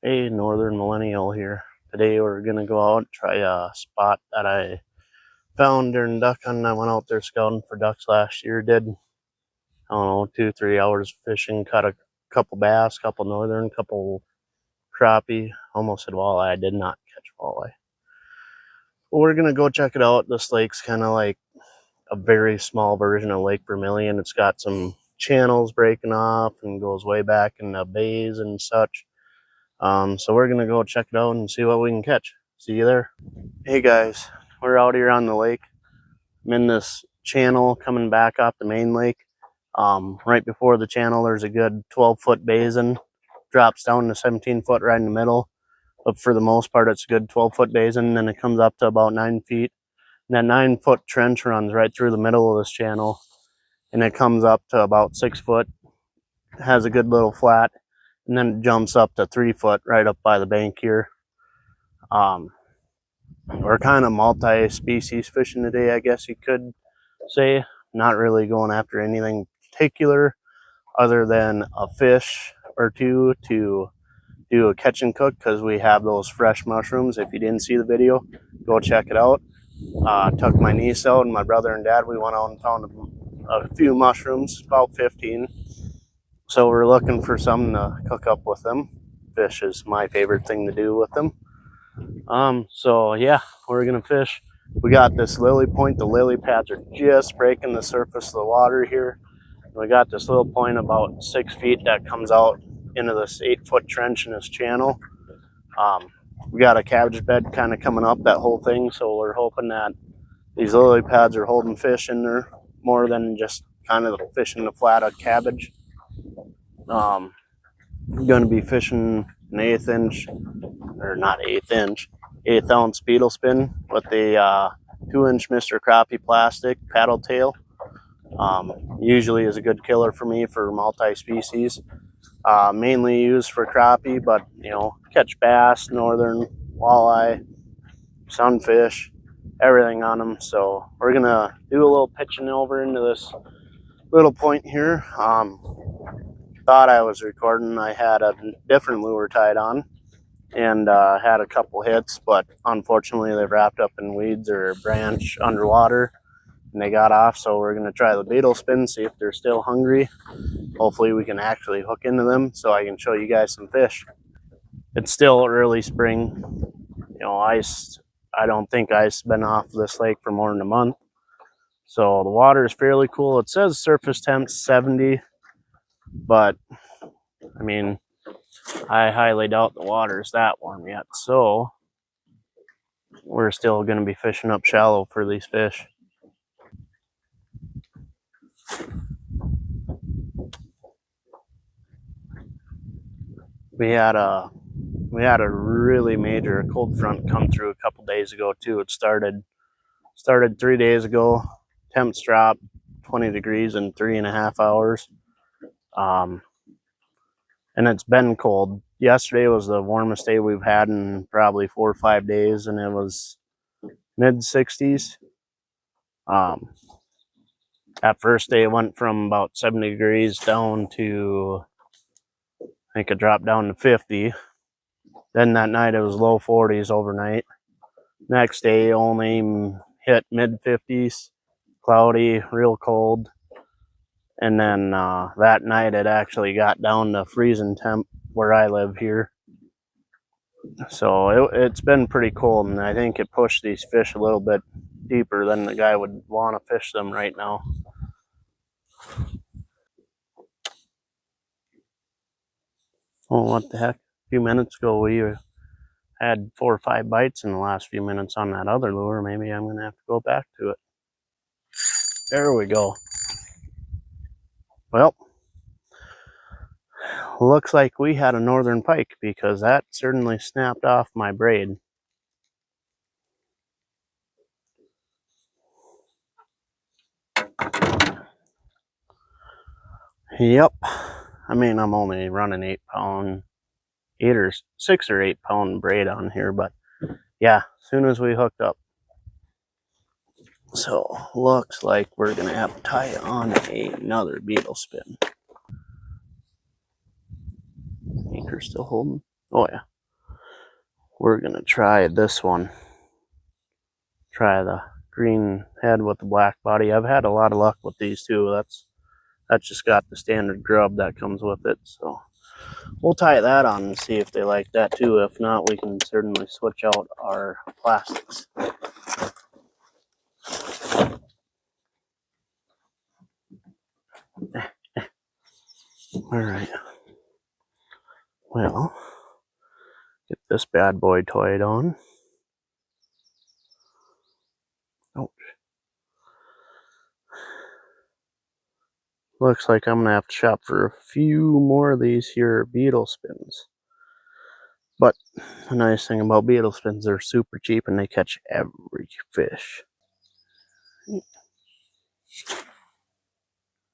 Hey, Northern Millennial here. Today we're gonna go out and try a spot that I found during duck hunting. I went out there scouting for ducks last year. Did, I don't know, 2-3 hours fishing. Caught a couple bass, couple northern, couple crappie. Almost had walleye. I did not catch walleye. But we're gonna go check it out. This lake's kind of like a very small version of Lake Vermilion. It's got some channels breaking off and goes way back in the bays and such. So we're gonna go check it out and see what we can catch. See you there. Hey guys, we're out here on the lake. I'm in this channel coming back off the main lake. Right before the channel, there's a good 12-foot basin. Drops down to 17-foot right in the middle. But for the most part, it's a good 12-foot basin. And then it comes up to about 9 feet. And that 9-foot trench runs right through the middle of this channel. And it comes up to about 6 foot. It has a good little flat. And then it jumps up to 3 foot right up by the bank here. We're kind of multi-species fishing today, I guess you could say. Not really going after anything particular other than a fish or two to do a catch and cook, because we have those fresh mushrooms. If you didn't see the video, go check it out. Took my niece out and my brother and dad. We went out and found a few mushrooms, about 15. So we're looking for something to cook up with them. Fish is my favorite thing to do with them. So yeah, we're gonna fish. We got this lily point. The lily pads are just breaking the surface of the water here. We got this little point about 6 feet that comes out into this 8-foot trench in this channel. We got a cabbage bed kind of coming up that whole thing, so we're hoping that these lily pads are holding fish in there more than just kind of fishing the flat of cabbage. Going to be fishing an 1/8 inch, or not 1/8 inch, 1/8 ounce beetle spin with a 2-inch Mr. Crappie plastic paddle tail. Usually is a good killer for me for multi-species. Mainly used for crappie, but you know, catch bass, northern, walleye, sunfish, everything on them. So we're gonna do a little pitching over into this little point here. Thought I was recording. I had a different lure tied on and had a couple hits, but unfortunately they wrapped up in weeds or a branch underwater and they got off. So we're going to try the beetle spin, see if they're still hungry. Hopefully we can actually hook into them so I can show you guys some fish. It's still early spring. You know, I don't think ice has been off this lake for more than a month. So the water is fairly cool. It says surface temp 70. But, I mean, I highly doubt the water is that warm yet. So, we're still going to be fishing up shallow for these fish. We had a really major cold front come through a couple days ago too. It started 3 days ago. Temps dropped 20 degrees in 3.5 hours. And it's been cold. Yesterday was the warmest day we've had in probably 4 or 5 days, and it was mid-60s. That first day it went from about 70 degrees down to, I think it dropped down to 50. Then that night it was low 40s overnight. Next day only hit mid-50s, cloudy, real cold. And then that night it actually got down to freezing temp where I live here. So it's been pretty cold, and I think it pushed these fish a little bit deeper than the guy would want to fish them right now. Oh, what the heck. A few minutes ago we had 4 or 5 bites in the last few minutes on that other lure. Maybe I'm going to have to go back to it. There we go. Well, looks like we had a northern pike, because that certainly snapped off my braid. Yep. I mean, I'm only running 8 pound, 6 or 8 pound braid on here, but yeah, as soon as we hooked up. So looks like we're gonna have to tie on another beetle spin. Anchor still holding? Oh yeah, we're gonna try this one. Try the green head with the black body. I've had a lot of luck with these too. That's just got the standard grub that comes with it. So we'll tie that on and see if they like that too. If not, we can certainly switch out our plastics. All right. Well, get this bad boy toyed on. Ouch. Looks like I'm gonna have to shop for a few more of these here beetle spins. But the nice thing about beetle spins, they're super cheap and they catch every fish.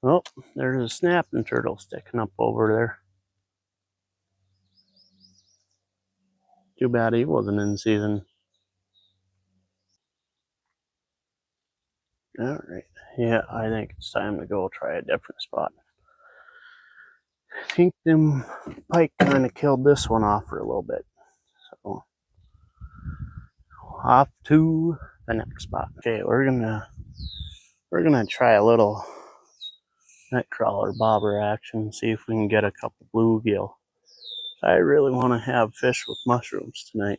Oh, there's a snapping turtle sticking up over there. Too bad he wasn't in season. All right. Yeah, I think it's time to go try a different spot. I think them pike kind of killed this one off for a little bit. So off to the next spot. Okay, we're gonna try a little net crawler bobber action, see if we can get a couple bluegill. I really want to have fish with mushrooms tonight.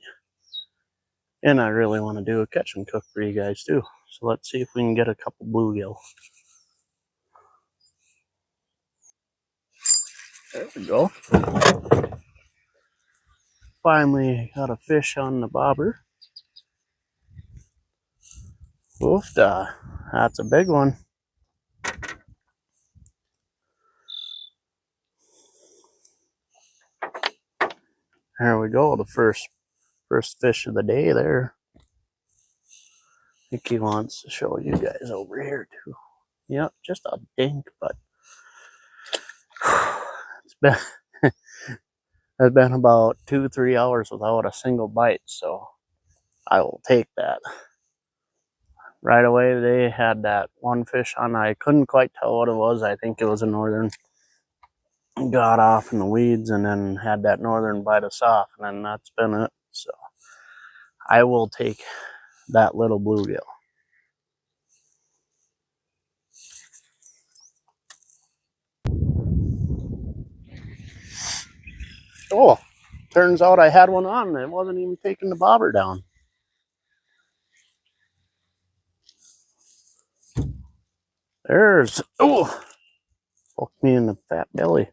And I really want to do a catch and cook for you guys too. So let's see if we can get a couple bluegill. There we go. Finally got a fish on the bobber. Oofda, that's a big one. There we go, the first fish of the day there. I think he wants to show you guys over here too. Yep, just a dink, but it's been about 2-3 hours without a single bite, so I will take that. Right away they had that one fish on. I couldn't quite tell what it was. I think it was a northern. Got off in the weeds and then had that northern bite us off, and then that's been it. So I will take that little bluegill. Oh, turns out I had one on and it wasn't even taking the bobber down. There's, oh, poked me in the fat belly.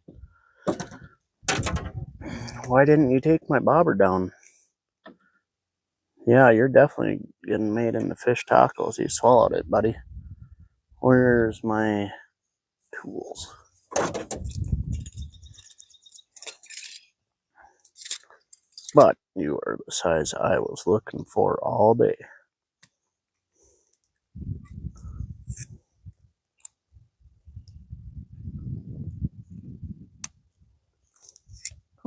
Why didn't you take my bobber down? Yeah, you're definitely getting made into fish tacos. You swallowed it, buddy. Where's my tools? But you are the size I was looking for all day.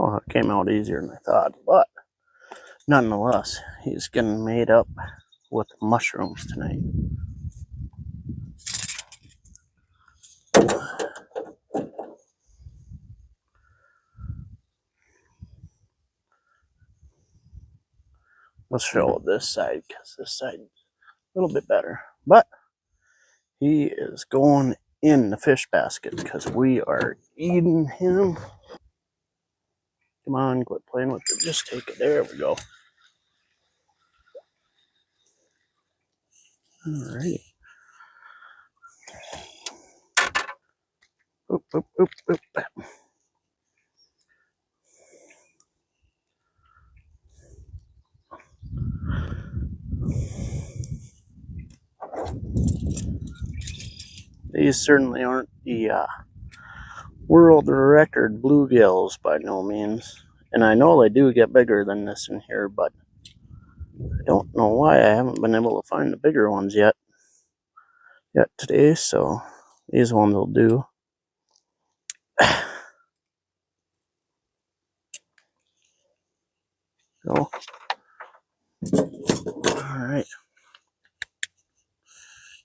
Oh, it came out easier than I thought, but nonetheless, he's getting made up with mushrooms tonight. Let's show this side because this side is a little bit better. But he is going in the fish basket because we are eating him. Come on, quit playing with it. Just take it. There we go. Alrighty. Oop, oop, oop, oop. These certainly aren't the world record bluegills by no means. And I know they do get bigger than this in here, but I don't know why I haven't been able to find the bigger ones yet today, so these ones will do. Go. Alright.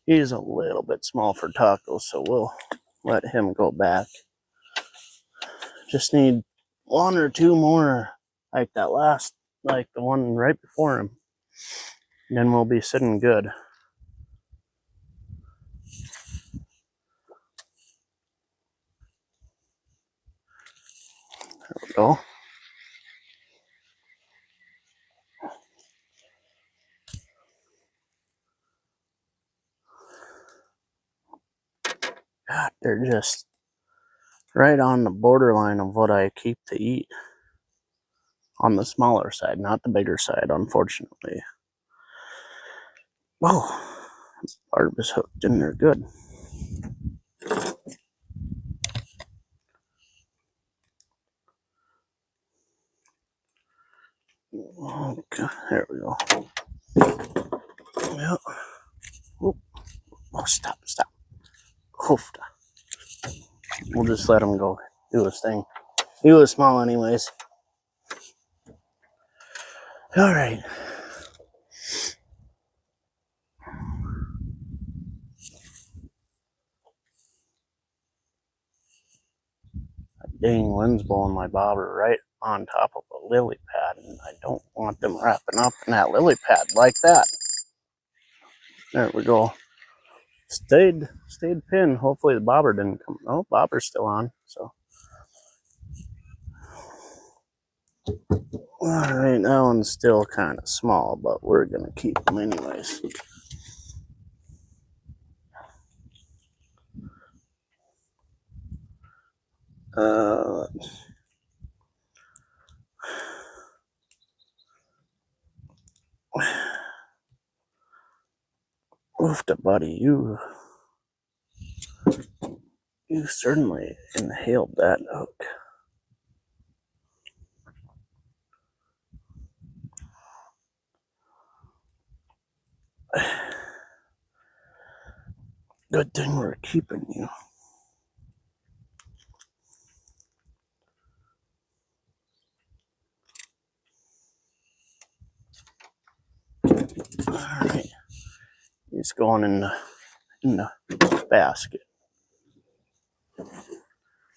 He's a little bit small for tacos, so we'll let him go back. Just need 1 or 2 more like that last like the one right before him. And then we'll be sitting good. There we go. God, they're just right on the borderline of what I keep to eat. On the smaller side, not the bigger side, unfortunately. Oh, barb is hooked in there good. Okay, there we go. Yep. Oh, stop. Oof. We'll just let him go do his thing. He was small anyways. All right. Dang, wind's blowing my bobber right on top of a lily pad, and I don't want them wrapping up in that lily pad like that. There we go. Stayed pinned. Hopefully the bobber didn't come. Oh, bobber's still on. So, all right, that one's still kind of small, but we're gonna keep them anyways. Oofta, buddy, you certainly inhaled that hook. Good thing we're keeping you. All right, he's going in the basket.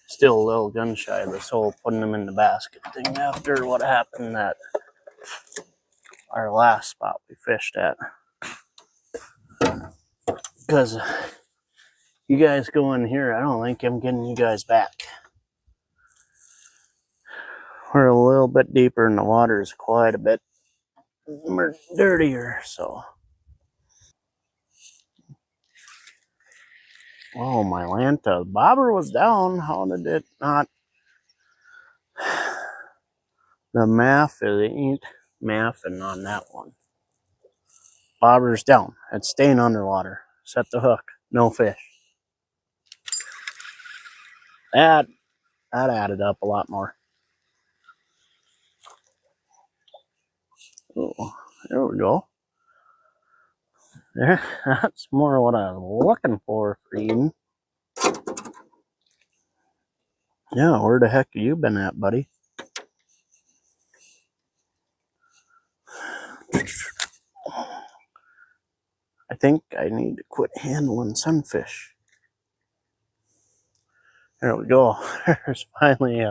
Still a little gun shy of this whole putting them in the basket thing after what happened at our last spot we fished at. Because you guys go in here, I don't think I'm getting you guys back. We're a little bit deeper and the water is quite a bit more dirtier, so. Oh, my Lanta. Bobber was down. How did it not? The math ain't mathing on that one. Bobber's down. It's staying underwater. Set the hook. No fish. That added up a lot more. Oh, there we go. There, that's more what I was looking for Eden. Yeah, where the heck have you been at, buddy? I think I need to quit handling sunfish. There we go. There's finally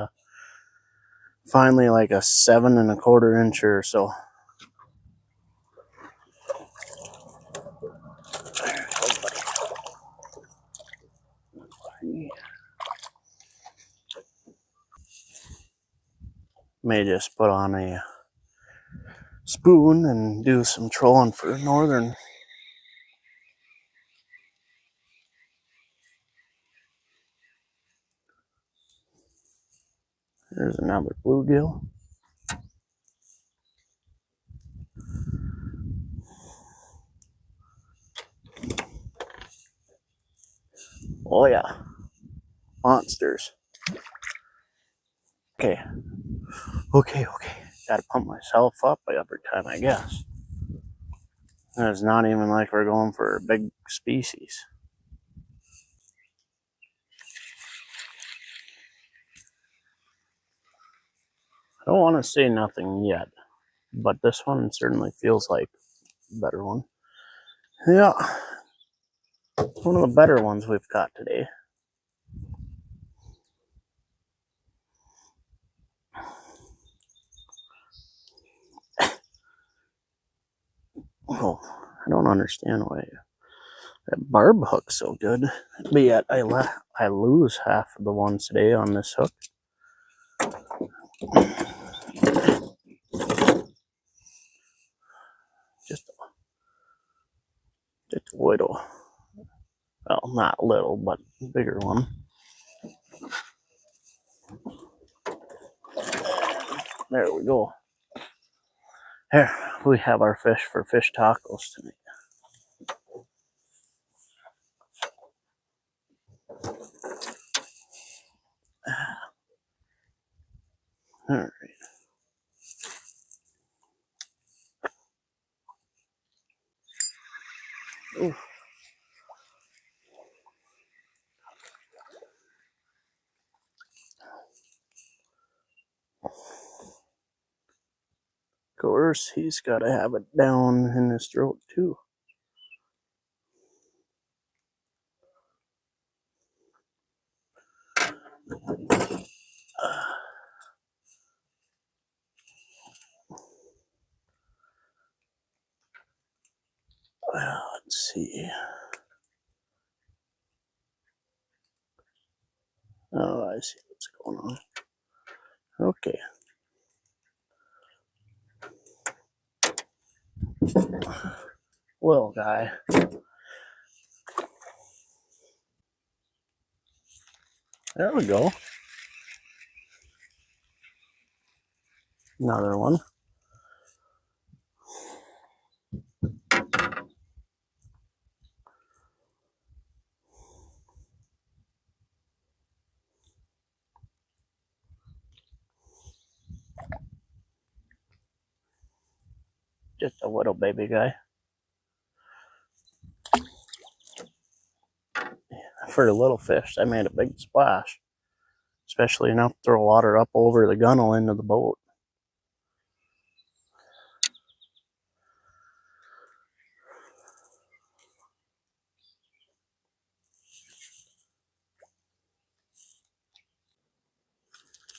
like a 7 1/4 inch or so. May just put on a spoon and do some trolling for northern. There's another bluegill. Oh yeah, monsters. Okay. Gotta pump myself up every time, I guess. And it's not even like we're going for a big species. I don't want to say nothing yet, but this one certainly feels like a better one. Yeah, one of the better ones we've got today. Oh, I don't understand why that barb hook's so good. But yet I lose half of the ones today on this hook. Just a little. Well, not little, but bigger one. There we go. Here, we have our fish for fish tacos tonight. All right. Ooh. Of course, he's got to have it down in his throat too. Well, let's see. Oh, I see what's going on. Okay. Little guy. There we go. Another one. Just a little baby guy. For a little fish, I made a big splash. Especially enough to throw water up over the gunnel into the boat.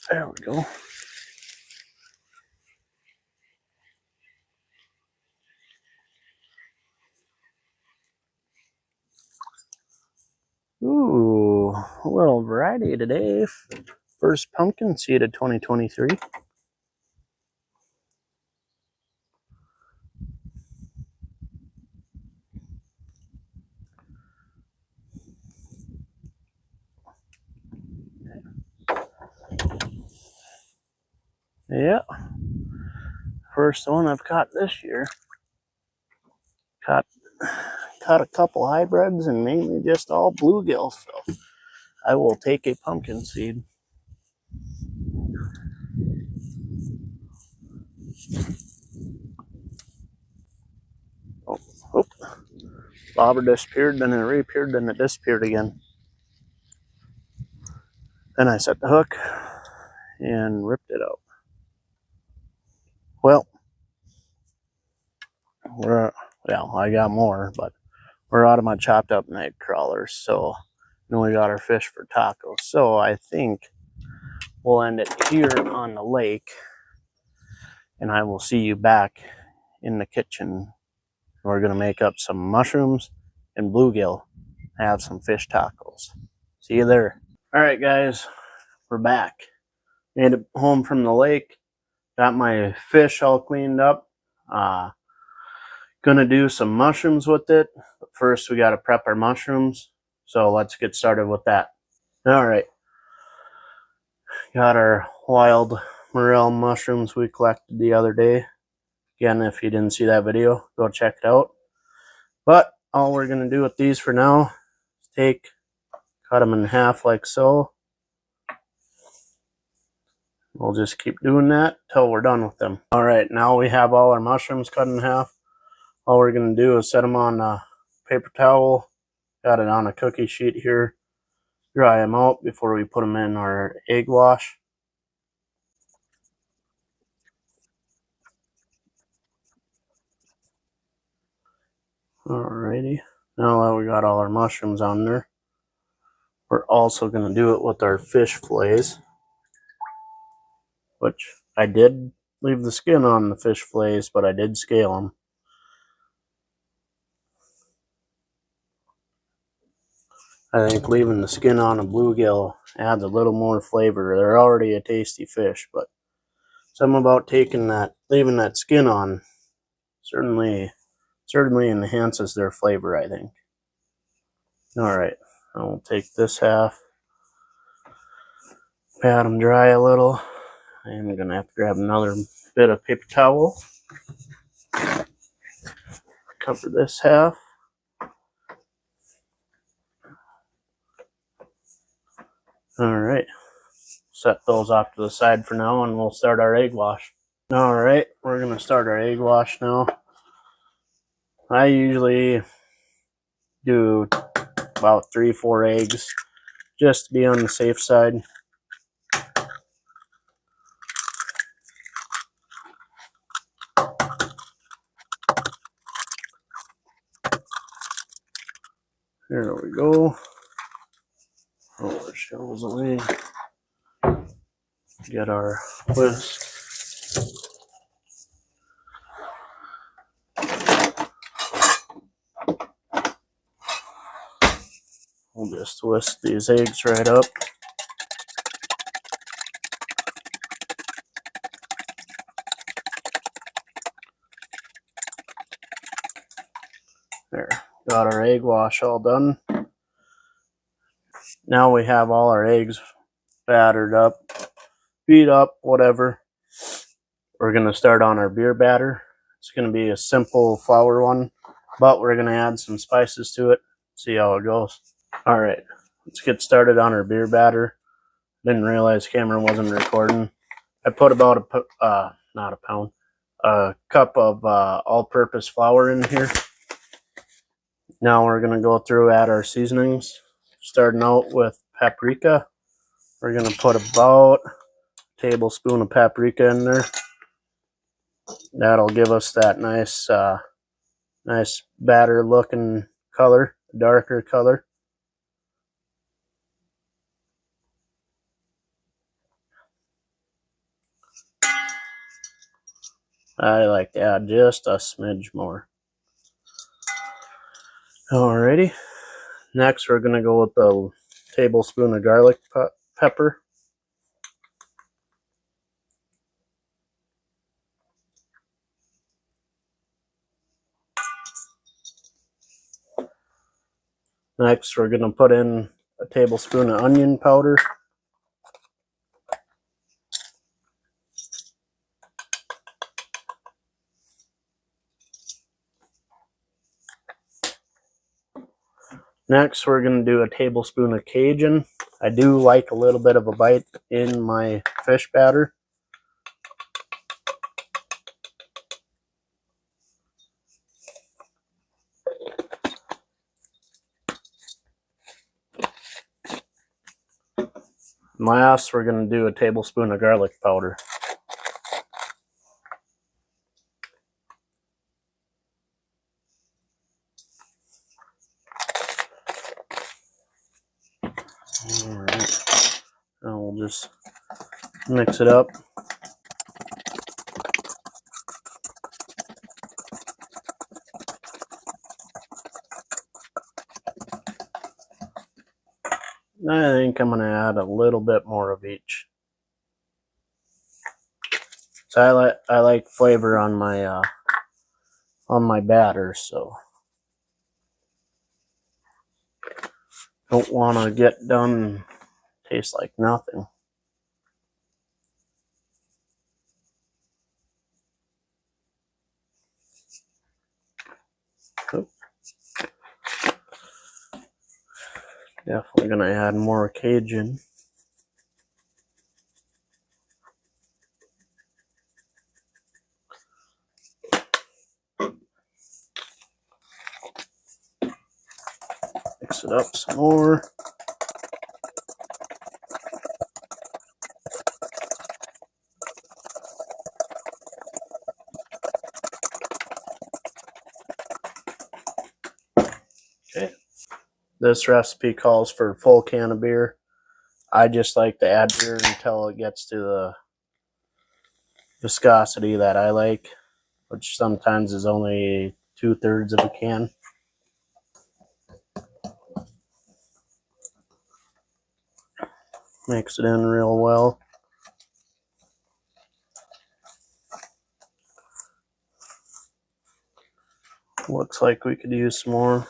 There we go. Ooh, a little variety today. First pumpkin seed of 2023. Yeah. First one I've caught this year. Caught a couple hybrids and mainly just all bluegills. So I will take a pumpkin seed. Oh, bobber disappeared, then it reappeared, then it disappeared again. Then I set the hook and ripped it out. Well, I got more, but we're out of my chopped up night crawlers, so then we got our fish for tacos. So I think we'll end it here on the lake, and I will see you back in the kitchen. We're gonna make up some mushrooms and bluegill, have some fish tacos. See you there. All right, guys, we're back. Made it home from the lake. Got my fish all cleaned up. Gonna do some mushrooms with it. But first, we gotta prep our mushrooms. So let's get started with that. All right. Got our wild morel mushrooms we collected the other day. Again, if you didn't see that video, go check it out. But all we're gonna do with these for now is cut them in half like so. We'll just keep doing that till we're done with them. All right, now we have all our mushrooms cut in half. All we're gonna do is set them on a paper towel. Got it on a cookie sheet here. Dry them out before we put them in our egg wash. Alrighty, now that we got all our mushrooms on there, we're also gonna do it with our fish fillets, which I did leave the skin on the fish fillets, but I did scale them. I think leaving the skin on a bluegill adds a little more flavor. They're already a tasty fish, but something about leaving that skin on certainly enhances their flavor, I think. All right, I'll take this half, pat them dry a little. I'm gonna have to grab another bit of paper towel, cover this half. All right, set those off to the side for now, and we'll start our egg wash. All right, we're gonna start our egg wash now. I usually do about 3-4 eggs just to be on the safe side. There we go. Oh, the shell's away. Get our whisk. We'll just whisk these eggs right up. There, got our egg wash all done. Now we have all our eggs battered up, beat up, whatever. We're going to start on our beer batter. It's going to be a simple flour one, but we're going to add some spices to it. See how it goes. All right, let's get started on our beer batter. Didn't realize camera wasn't recording. I put about a cup of all-purpose flour in here. Now we're going to go through add our seasonings. Starting out with paprika. We're going to put about a tablespoon of paprika in there. That'll give us that nice nice batter looking color, darker color. I like to add just a smidge more. Alrighty. Next we're going to go with the tablespoon of garlic pepper. Next we're going to put in a tablespoon of onion powder. Next we're going to do a tablespoon of Cajun. I do like a little bit of a bite in my fish batter. Last, we're going to do a tablespoon of garlic powder. Alright, now we'll just mix it up. I think I'm going to add a little bit more of each. So I like flavor on my batter, so don't want to get done and taste like nothing. Definitely going to add more Cajun. Mix it up some more. Okay. This recipe calls for a full can of beer. I just like to add beer until it gets to the viscosity that I like, which sometimes is only 2/3 of a can. Mix it in real well. Looks like we could use some more.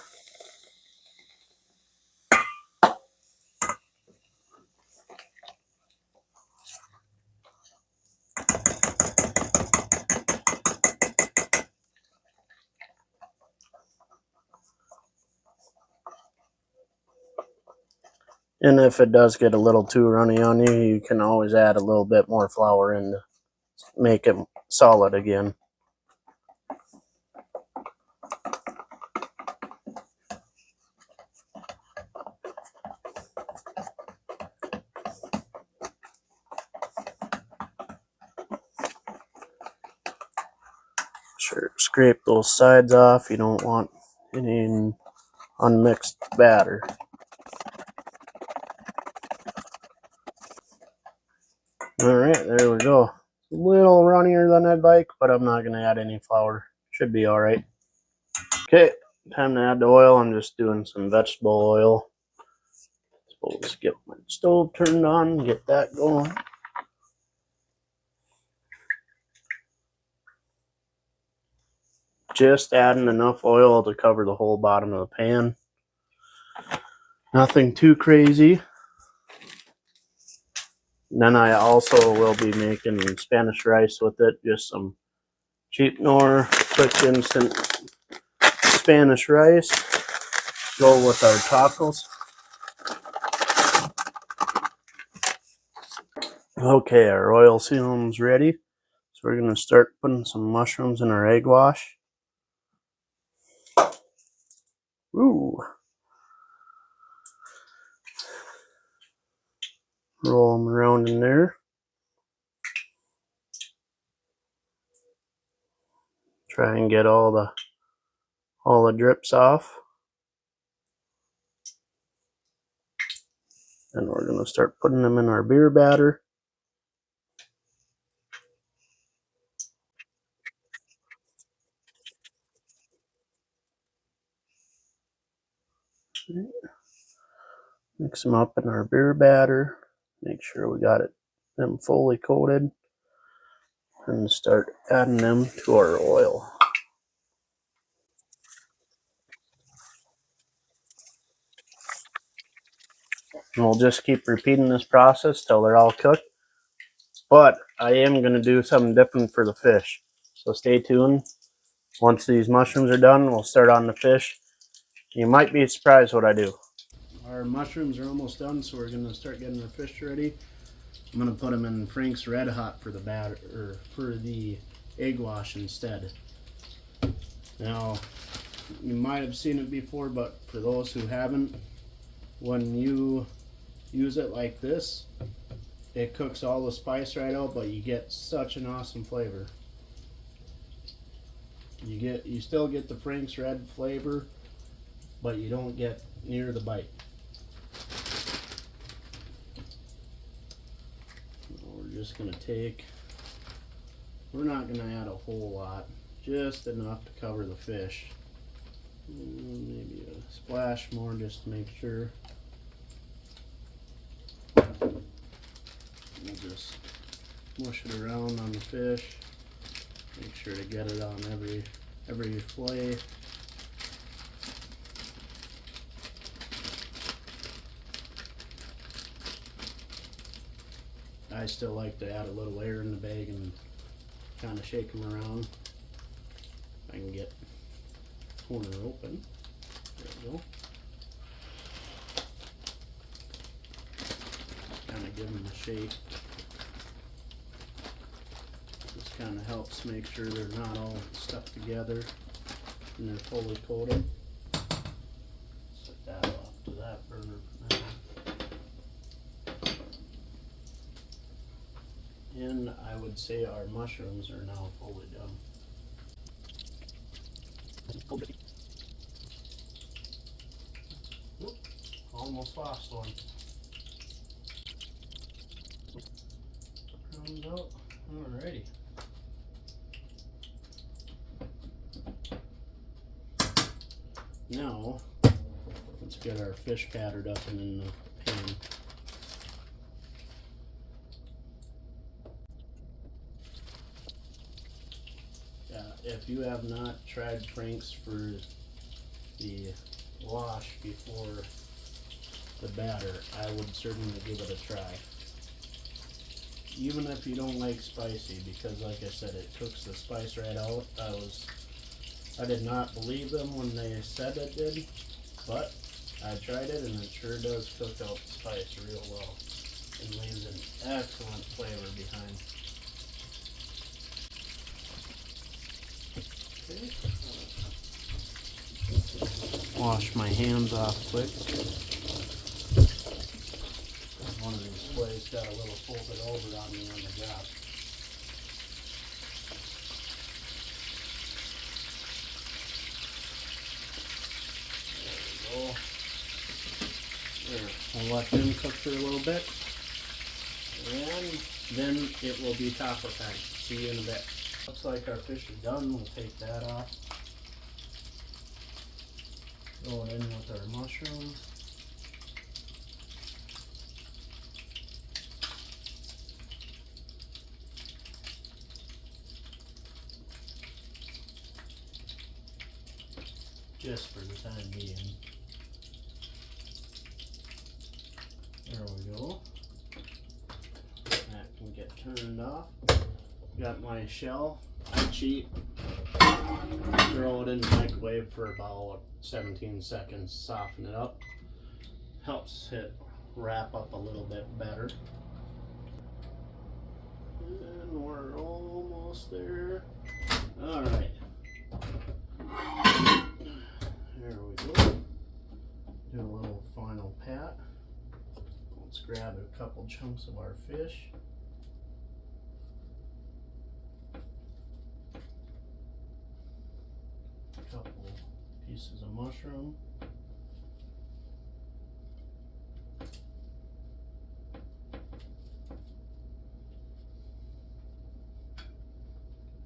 And if it does get a little too runny on you, you can always add a little bit more flour in to make it solid again. Sure, scrape those sides off. You don't want any unmixed batter. Alright, there we go. A little runnier than I'd like, but I'm not going to add any flour. Should be alright. Okay, time to add the oil. I'm just doing some vegetable oil. Let's get my stove turned on, get that going. Just adding enough oil to cover the whole bottom of the pan. Nothing too crazy. And then I also will be making Spanish rice with it. Just some cheap Knorr, quick instant Spanish rice. Go with our tacos. Okay, our oil sealing's ready. So we're going to start putting some mushrooms in our egg wash. Ooh. Roll them around in there. Try and get all the drips off. And we're going to start putting them in our beer batter. Mix them up in our beer batter. Make sure we got them fully coated. And start adding them to our oil. And we'll just keep repeating this process till they're all cooked. But I am going to do something different for the fish. So stay tuned. Once these mushrooms are done, we'll start on the fish. You might be surprised what I do. Our mushrooms are almost done, so we're going to start getting our fish ready. I'm going to put them in Frank's Red Hot for the batter, or for the egg wash instead. Now, you might have seen it before, but for those who haven't, when you use it like this, it cooks all the spice right out, but you get such an awesome flavor. You still get the Frank's Red flavor, but you don't get near the bite. We're just gonna we're not gonna add a whole lot, just enough to cover the fish. Maybe a splash more just to make sure. We'll just mush it around on the fish. Make sure to get it on every fillet. I still like to add a little air in the bag and kind of shake them around. I can get the corner open. There we go. Kind of give them a shake. This kind of helps make sure they're not all stuck together and they're fully coated. Set that off to that burner for now. And I would say our mushrooms are now fully done. Oop, almost lost one. Comes out. Alrighty. Now, let's get our fish pattered up and in the pan. if you have not tried Frank's for the wash before the batter, I would certainly give it a try. Even if you don't like spicy, because like I said, it cooks the spice right out. I did not believe them when they said it did, but I tried it and it sure does cook out the spice real well and leaves an excellent flavor behind. Okay. Wash my hands off quick. One of these plates got a little folded over on me on the job. There we go. There. We'll let them cook for a little bit. And then it will be taco time. See you in a bit. Looks like our fish is done. We'll take that off. Throw it in with our mushrooms. Just for the time being. There we go. That can get turned off. Got my shell. I cheat. Throw it in the microwave for about 17 seconds. Soften it up. Helps it wrap up a little bit better. And we're almost there. Alright. There we go. Do a little final pat. Let's grab a couple chunks of our fish. A couple pieces of mushroom.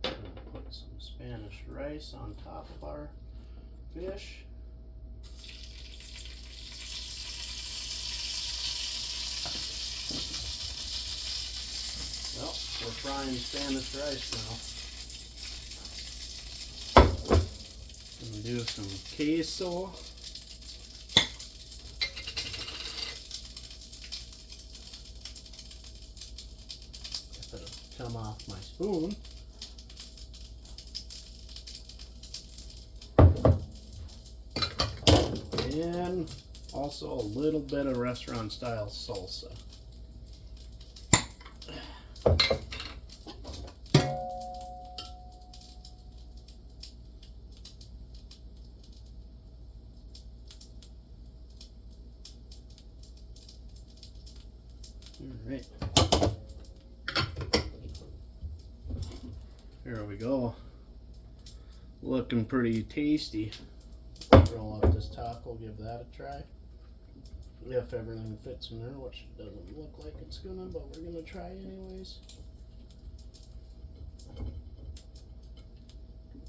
Put some Spanish rice on top of our fish. Well, we're frying Spanish rice now. Gonna do some queso. If it'll come off my spoon. And also a little bit of restaurant style salsa. Alright. There we go. Looking pretty tasty. Roll up this taco, give that a try. If everything fits in there, which doesn't look like it's gonna, but we're gonna try anyways.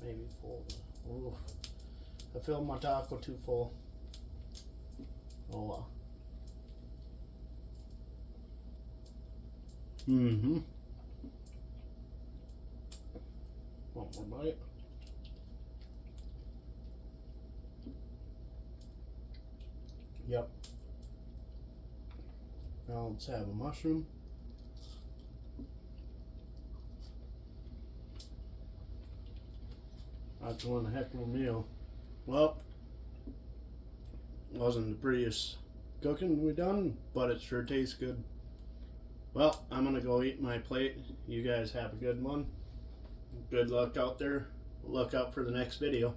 Maybe full. Ooh. I filled my taco too full. Oh well. Mm-hmm. One more bite. Yep. Now let's have a mushroom. That's one heck of a meal. Well, wasn't the prettiest cooking we done, but it sure tastes good. Well, I'm gonna go eat my plate. You guys have a good one. Good luck out there. Look out for the next video.